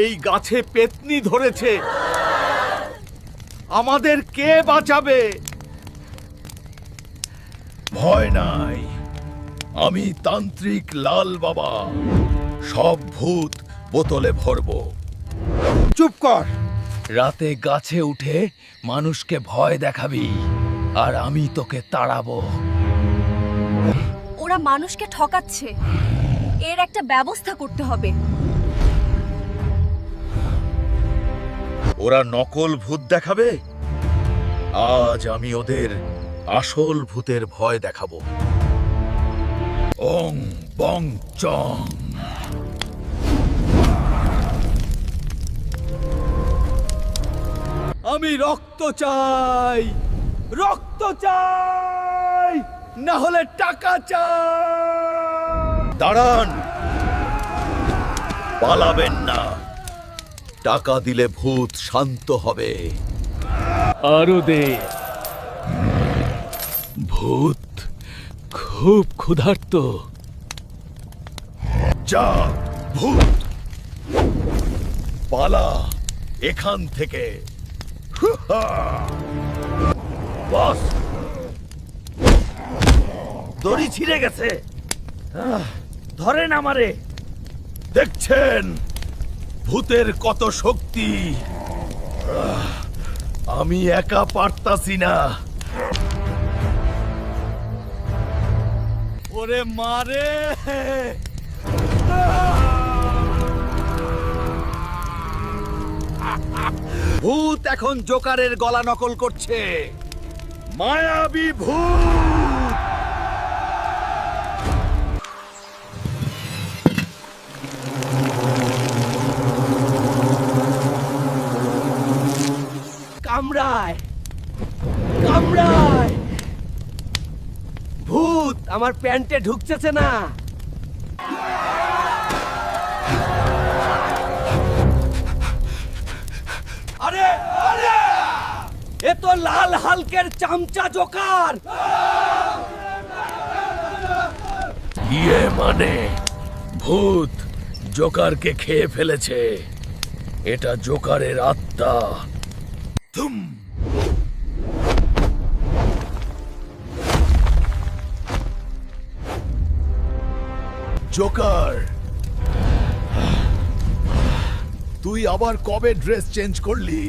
এই গাছে পেতনি ধরেছে, আমাদের কে বাঁচাবে? ভয় নাই, আমি তান্ত্রিক লাল বাবা সব ভূত বোতলে ভরবো। চুপ কর। রাতে গাছে উঠে মানুষকে ভয় দেখাবি, আর আমি তোকে তাড়াবো। ওরা মানুষকে ঠকাচ্ছে, এর একটা ব্যবস্থা করতে হবে। ওরা নকল ভূত দেখাবে, আজ আমি ওদের আসল ভূতের ভয় দেখাবো। ওং বং চং। আমি রক্ত চাই, রক্ত চাই, না হলে টাকা চাই। দাঁড়ান, পালাবেন না। টাকা দিলে ভূত শান্ত হবে। আরো দে। ভূত খুব ক্ষুধার্ত। যা ভূত, পালা এখান থেকে। বস, দড়ি ছিঁড়ে গেছে, ধরেন আমারে। দেখছেন ভূতের কত শক্তি, আমি একা পারতাছি না। ওরে মারে। ভূত এখন জোকারের গলা নকল করছে। মায়াবী ভূত। কামড়ায়, কামড়ায়। ভূত আমার প্যান্টে ঢুকতেছে না। আরে আরে, এ তো লাল হালকের চামচা জোকার। ইয়ে মানে ভূত জোকারকে খেয়ে ফেলেছে। এটা জোকারের আত্মা। তুম। জোকার, তুই আবার কবে ড্রেস চেঞ্জ করলি?